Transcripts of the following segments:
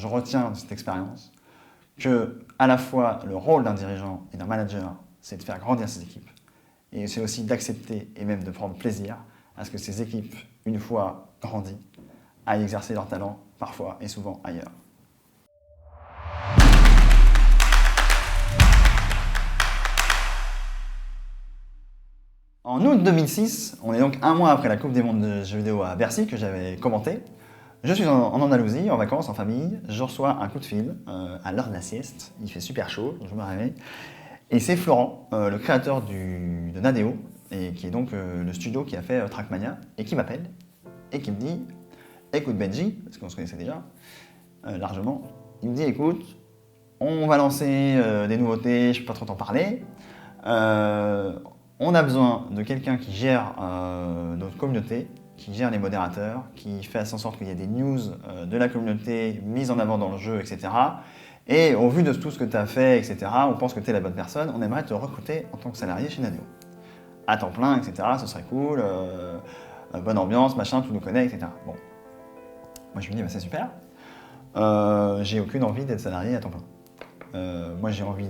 je retiens de cette expérience que, à la fois, le rôle d'un dirigeant et d'un manager, c'est de faire grandir ses équipes. Et c'est aussi d'accepter et même de prendre plaisir à ce que ces équipes, une fois grandies, aillent exercer leur talent, parfois et souvent ailleurs. En août 2006, on est donc un mois après la Coupe des Mondes de jeux vidéo à Bercy que j'avais commenté. Je suis en Andalousie, en vacances, en famille. Je reçois un coup de fil à l'heure de la sieste. Il fait super chaud, je me réveille. Et c'est Florent, le créateur de Nadeo, et qui est donc le studio qui a fait Trackmania, et qui m'appelle et qui me dit « Écoute Benji », parce qu'on se connaissait déjà largement, il me dit « Écoute, on va lancer des nouveautés, je ne peux pas trop t'en parler. On a besoin de quelqu'un qui gère notre communauté, qui gère les modérateurs, qui fait en sorte qu'il y ait des news de la communauté mises en avant dans le jeu, etc. Et au vu de tout ce que tu as fait, etc., on pense que tu es la bonne personne, on aimerait te recruter en tant que salarié chez Nadeo. À temps plein, etc., ce serait cool, bonne ambiance, machin, tu nous connais, etc. Bon. Moi je me dis, bah, c'est super. J'ai aucune envie d'être salarié à temps plein. Moi j'ai envie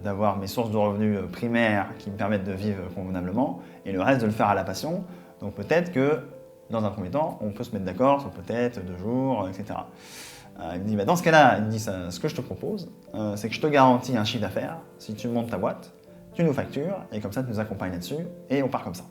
d'avoir mes sources de revenus primaires qui me permettent de vivre convenablement et le reste de le faire à la passion. Donc peut-être que dans un premier temps, on peut se mettre d'accord sur peut-être 2 jours, etc. Il me dit, bah, dans ce cas-là, il me dit ce que je te propose, c'est que je te garantis un chiffre d'affaires si tu montes ta boîte, tu nous factures et comme ça tu nous accompagnes là-dessus et on part comme ça.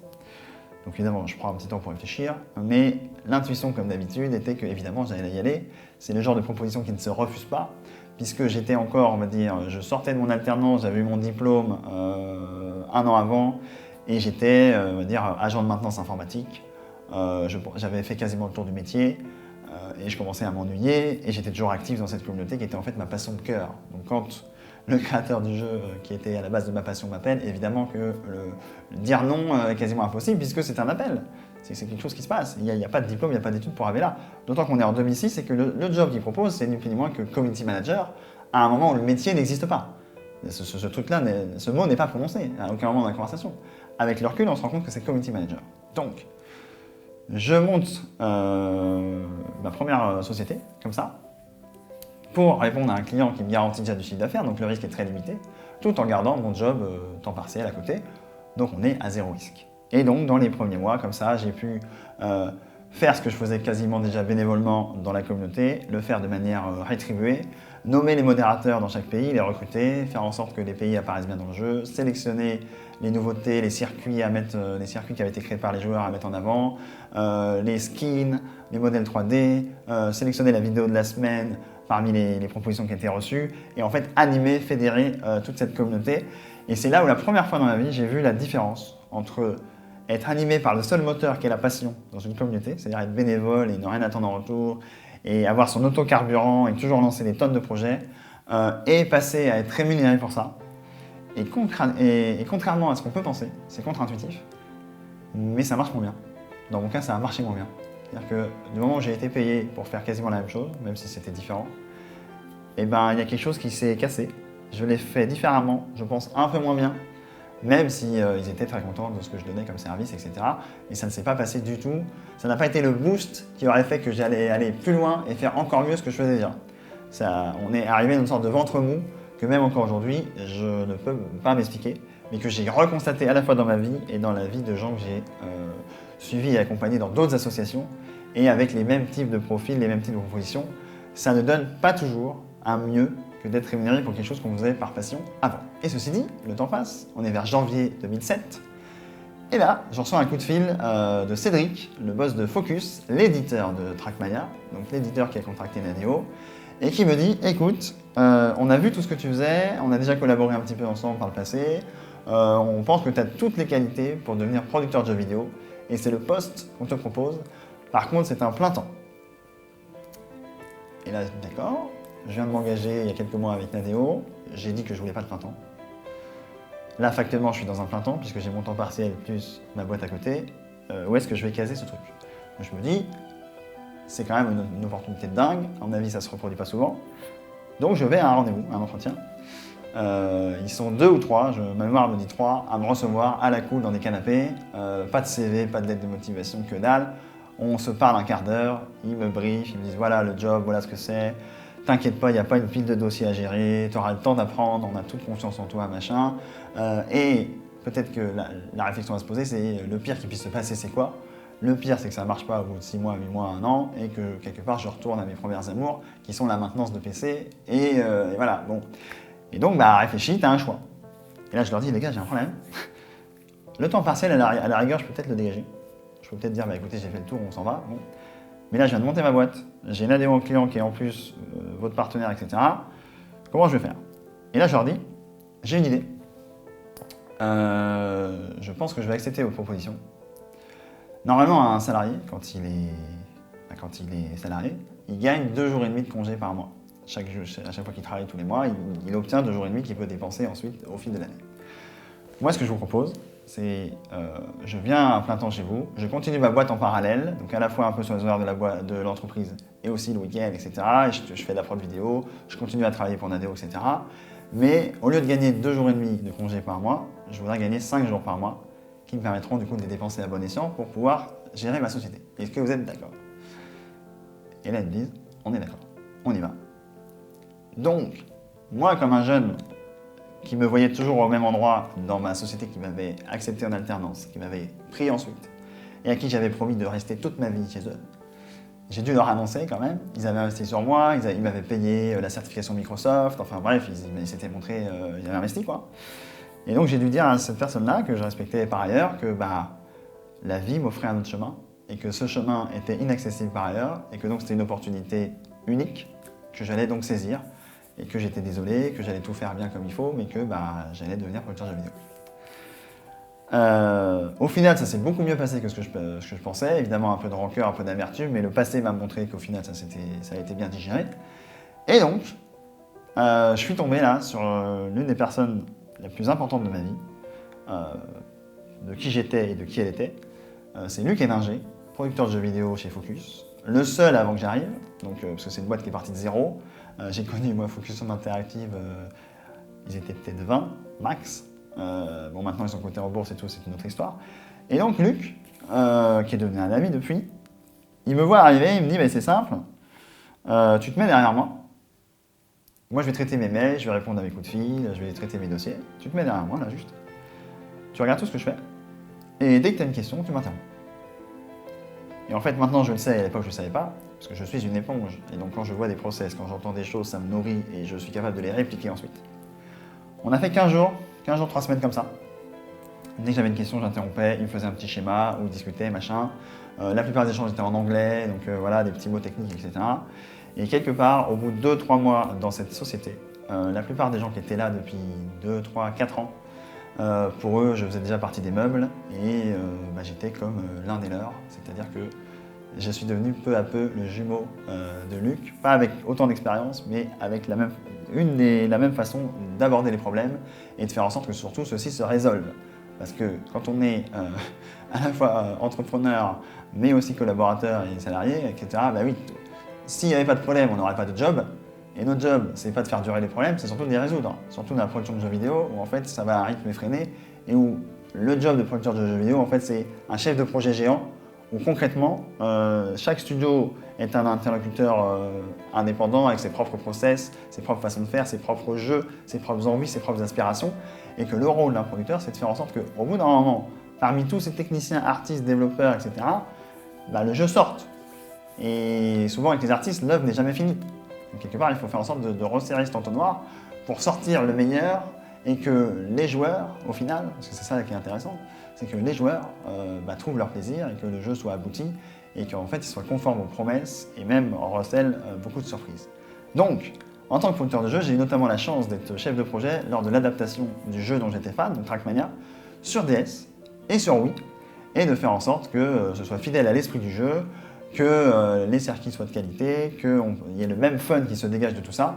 Donc évidemment, je prends un petit temps pour réfléchir, mais l'intuition, comme d'habitude, était que évidemment j'allais y aller. C'est le genre de proposition qui ne se refuse pas, puisque j'étais encore, on va dire, je sortais de mon alternance, j'avais eu mon diplôme 1 an avant, et j'étais, on va dire, agent de maintenance informatique. J'avais fait quasiment le tour du métier, et je commençais à m'ennuyer, et j'étais toujours actif dans cette communauté qui était en fait ma passion de cœur. Donc quand le créateur du jeu qui était à la base de ma passion m'appelle, évidemment que dire non est quasiment impossible puisque c'est un appel. C'est quelque chose qui se passe. Il n'y a pas de diplôme, il n'y a pas d'études pour arriver là. D'autant qu'on est en 2006 et que le job qu'il propose, c'est ni plus ni moins que community manager à un moment où le métier n'existe pas. Ce truc-là, ce mot n'est pas prononcé à aucun moment dans la conversation. Avec le recul, on se rend compte que c'est community manager. Donc, je monte ma première société, comme ça, pour répondre à un client qui me garantit déjà du chiffre d'affaires, donc le risque est très limité, tout en gardant mon job temps partiel à côté, donc on est à 0 risque. Et donc dans les premiers mois, comme ça, j'ai pu faire ce que je faisais quasiment déjà bénévolement dans la communauté, le faire de manière rétribuée, nommer les modérateurs dans chaque pays, les recruter, faire en sorte que les pays apparaissent bien dans le jeu, sélectionner les nouveautés, les circuits qui avaient été créés par les joueurs à mettre en avant, les skins, les modèles 3D, sélectionner la vidéo de la semaine, parmi les propositions qui étaient reçues, et en fait animer, fédérer toute cette communauté. Et c'est là où la première fois dans ma vie, j'ai vu la différence entre être animé par le seul moteur qui est la passion dans une communauté, c'est-à-dire être bénévole et ne rien attendre en retour, et avoir son autocarburant et toujours lancer des tonnes de projets, et passer à être rémunéré pour ça. Et contrairement à ce qu'on peut penser, c'est contre-intuitif, mais ça marche moins bien. Dans mon cas, ça a marché moins bien. C'est-à-dire que du moment où j'ai été payé pour faire quasiment la même chose, même si c'était différent, eh ben, il y a quelque chose qui s'est cassé. Je l'ai fait différemment, je pense un peu moins bien, même si ils étaient très contents de ce que je donnais comme service, etc. Mais ça ne s'est pas passé du tout. Ça n'a pas été le boost qui aurait fait que j'allais aller plus loin et faire encore mieux ce que je faisais déjà. On est arrivé à une sorte de ventre mou que même encore aujourd'hui, je ne peux pas m'expliquer, mais que j'ai reconstaté à la fois dans ma vie et dans la vie de gens que j'ai suivis et accompagnés dans d'autres associations, et avec les mêmes types de profils, les mêmes types de propositions. Ça ne donne pas toujours un mieux que d'être rémunéré pour quelque chose qu'on faisait par passion avant. Et ceci dit, le temps passe, on est vers janvier 2007, et là, je reçois un coup de fil de Cédric, le boss de Focus, l'éditeur de Trackmania, donc l'éditeur qui a contracté Nadeo, et qui me dit, écoute, on a vu tout ce que tu faisais, on a déjà collaboré un petit peu ensemble par le passé, on pense que tu as toutes les qualités pour devenir producteur de jeux vidéo, et c'est le poste qu'on te propose. Par contre, c'est un plein temps. Et là, d'accord, je viens de m'engager il y a quelques mois avec Nadeo, j'ai dit que je voulais pas de plein temps. Là, factuellement, je suis dans un plein temps, puisque j'ai mon temps partiel plus ma boîte à côté. Où est-ce que je vais caser ce truc? Je me dis, c'est quand même une opportunité de dingue, à mon avis, ça se reproduit pas souvent. Donc je vais à un rendez-vous, à un entretien. Ils sont 2 ou 3, ma mémoire me dit 3, à me recevoir à la cool dans des canapés, pas de CV, pas de lettre de motivation, que dalle. On se parle un quart d'heure, ils me briefent, ils me disent voilà le job, voilà ce que c'est, t'inquiète pas, il n'y a pas une pile de dossiers à gérer, tu auras le temps d'apprendre, on a toute confiance en toi, machin. Et peut-être que la réflexion à se poser, c'est le pire qui puisse se passer, c'est quoi? Le pire, c'est que ça ne marche pas au bout de 6 mois, 8 mois, 1 an, et que quelque part, je retourne à mes premières amours, qui sont la maintenance de PC, et voilà, bon. Et donc, réfléchis, tu as un choix. Et là, je leur dis, les gars, j'ai un problème. Le temps partiel, à la rigueur, je peux peut-être le dégager. Je peux peut-être dire, écoutez, j'ai fait le tour, on s'en va. Bon. Mais là, je viens de monter ma boîte, j'ai une adhésion client qui est en plus votre partenaire, etc. Comment je vais faire? Et là, je leur dis, j'ai une idée. Je pense que je vais accepter votre proposition. Normalement, un salarié, quand il est salarié, il gagne 2 jours et demi de congé par mois. À chaque fois qu'il travaille tous les mois, il obtient 2 jours et demi qu'il peut dépenser ensuite au fil de l'année. Moi, ce que je vous propose, c'est je viens à plein temps chez vous, je continue ma boîte en parallèle, donc à la fois un peu sur les horaires de l'entreprise et aussi le week-end, etc. Et je fais de la prod vidéo, je continue à travailler pour Nadeo, etc. Mais au lieu de gagner 2 jours et demi de congé par mois, je voudrais gagner 5 jours par mois qui me permettront du coup de les dépenser à bon escient pour pouvoir gérer ma société. Est-ce que vous êtes d'accord? Et là, ils me disent, on est d'accord, on y va. Donc, moi, comme un jeune qui me voyait toujours au même endroit dans ma société, qui m'avait accepté en alternance, qui m'avait pris ensuite, et à qui j'avais promis de rester toute ma vie chez eux, j'ai dû leur annoncer quand même. Ils avaient investi sur moi, ils m'avaient payé la certification Microsoft, enfin bref, ils s'étaient montrés, ils avaient investi quoi. Et donc j'ai dû dire à cette personne-là, que je respectais par ailleurs, que la vie m'offrait un autre chemin, et que ce chemin était inaccessible par ailleurs, et que donc c'était une opportunité unique, que j'allais donc saisir, et que j'étais désolé, que j'allais tout faire bien comme il faut, mais que j'allais devenir producteur de vidéo. Au final, ça s'est beaucoup mieux passé que ce que je pensais. Évidemment, un peu de rancœur, un peu d'amertume, mais le passé m'a montré qu'au final, ça a été bien digéré. Et donc, je suis tombé là sur l'une des personnes les plus importantes de ma vie, de qui j'étais et de qui elle était. C'est Luc Héninger, producteur de jeux vidéo chez Focus. Le seul avant que j'arrive, parce que c'est une boîte qui est partie de zéro. J'ai connu, moi, Focus Home Interactive, ils étaient peut-être 20, max. Maintenant, ils sont cotés en bourse et tout, c'est une autre histoire. Et donc, Luc, qui est devenu un ami depuis, il me voit arriver, il me dit, c'est simple, tu te mets derrière moi. Moi, je vais traiter mes mails, je vais répondre à mes coups de fil, je vais traiter mes dossiers. Tu te mets derrière moi, là, juste. Tu regardes tout ce que je fais. Et dès que tu as une question, tu m'interromps. Et en fait, maintenant, je le sais, à l'époque, je ne le savais pas, parce que je suis une éponge. Et donc, quand je vois des process, quand j'entends des choses, ça me nourrit et je suis capable de les répliquer ensuite. On a fait 15 jours, 3 semaines comme ça. Dès que j'avais une question, j'interrompais, il me faisait un petit schéma, où il discutait, machin. La plupart des échanges étaient en anglais, donc voilà, des petits mots techniques, etc. Et quelque part, au bout de 2-3 mois dans cette société, la plupart des gens qui étaient là depuis 2, 3, 4 ans, pour eux, je faisais déjà partie des meubles et j'étais comme l'un des leurs. C'est-à-dire que je suis devenu peu à peu le jumeau de Luc, pas avec autant d'expérience, mais avec la même façon d'aborder les problèmes et de faire en sorte que surtout ceux-ci se résolvent. Parce que quand on est à la fois entrepreneur, mais aussi collaborateur et salarié, etc., oui, s'il n'y avait pas de problème, on n'aurait pas de job. Et notre job, c'est pas de faire durer les problèmes, c'est surtout de les résoudre. Surtout dans la production de jeux vidéo, où en fait ça va à un rythme effréné, et où le job de producteur de jeux vidéo, en fait, c'est un chef de projet géant, où concrètement, chaque studio est un interlocuteur indépendant avec ses propres process, ses propres façons de faire, ses propres jeux, ses propres envies, ses propres aspirations, et que le rôle d'un producteur, c'est de faire en sorte qu'au bout d'un moment, parmi tous ces techniciens, artistes, développeurs, etc., le jeu sorte. Et souvent, avec les artistes, l'œuvre n'est jamais finie. Donc, quelque part, il faut faire en sorte de resserrer cet entonnoir pour sortir le meilleur et que les joueurs, au final, parce que c'est ça qui est intéressant, c'est que les joueurs trouvent leur plaisir et que le jeu soit abouti et qu'en fait, il soit conforme aux promesses et même recèle beaucoup de surprises. Donc, en tant que producteur de jeu, j'ai eu notamment la chance d'être chef de projet lors de l'adaptation du jeu dont j'étais fan, donc Trackmania, sur DS et sur Wii, et de faire en sorte que ce soit fidèle à l'esprit du jeu, que les circuits soient de qualité, qu'il y ait le même fun qui se dégage de tout ça.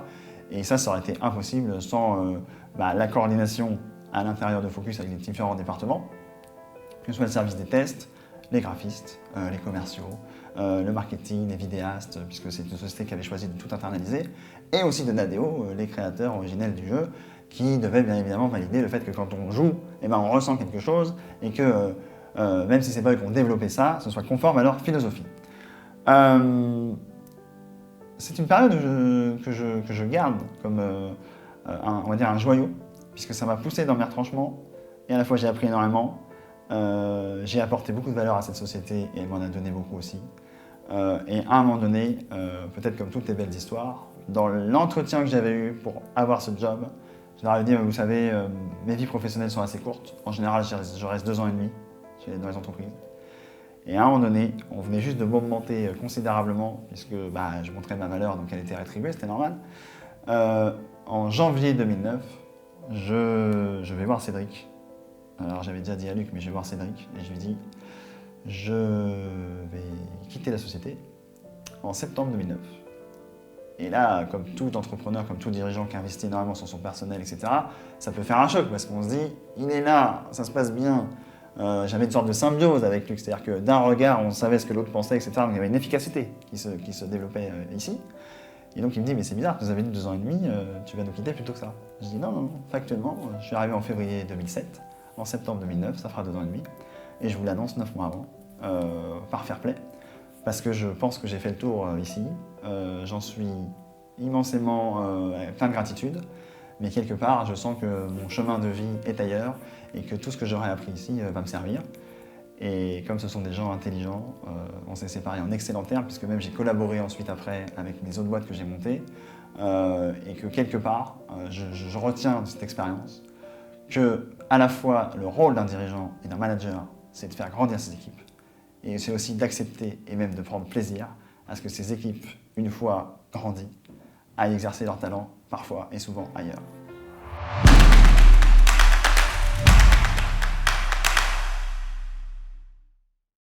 Et ça aurait été impossible sans la coordination à l'intérieur de Focus avec les différents départements, que ce soit le service des tests, les graphistes, les commerciaux, le marketing, les vidéastes, puisque c'est une société qui avait choisi de tout internaliser, et aussi de Nadeo, les créateurs originels du jeu, qui devaient bien évidemment valider le fait que quand on joue, on ressent quelque chose, et que même si c'est pas eux qui ont développé ça, ce soit conforme à leur philosophie. c'est une période que je garde comme on va dire un joyau, puisque ça m'a poussé dans mes retranchements, et à la fois j'ai appris énormément, j'ai apporté beaucoup de valeur à cette société, et elle m'en a donné beaucoup aussi. Et à un moment donné, peut-être comme toutes les belles histoires, dans l'entretien que j'avais eu pour avoir ce job, je leur ai dit, vous savez, mes vies professionnelles sont assez courtes. En général, je reste 2 ans et demi dans les entreprises. Et à un moment donné, on venait juste de m'augmenter considérablement, puisque je montrais ma valeur, donc elle était rétribuée, c'était normal. En janvier 2009, je vais voir Cédric. Alors j'avais déjà dit à Luc, mais je vais voir Cédric, et je lui dis, je vais quitter la société en septembre 2009. Et là, comme tout entrepreneur, comme tout dirigeant qui investit énormément sur son personnel, etc., ça peut faire un choc parce qu'on se dit, il est là, ça se passe bien. J'avais une sorte de symbiose avec lui, c'est-à-dire que d'un regard, on savait ce que l'autre pensait, etc. Donc il y avait une efficacité qui se développait ici. Et donc il me dit, mais c'est bizarre, vous avez dit 2 ans et demi, tu vas nous quitter plutôt que ça. Je dis, non, factuellement, je suis arrivé en février 2007, en septembre 2009, ça fera 2 ans et demi. Et je vous l'annonce 9 mois avant, par fair play. Parce que je pense que j'ai fait le tour ici. J'en suis immensément plein de gratitude, mais quelque part, je sens que mon chemin de vie est ailleurs et que tout ce que j'aurais appris ici va me servir. Et comme ce sont des gens intelligents, on s'est séparés en excellents termes, puisque même j'ai collaboré ensuite après avec les autres boîtes que j'ai montées, et que quelque part, je retiens de cette expérience que à la fois le rôle d'un dirigeant et d'un manager, c'est de faire grandir ses équipes. Et c'est aussi d'accepter et même de prendre plaisir à ce que ces équipes, une fois grandies, aillent exercer leur talent, parfois et souvent ailleurs.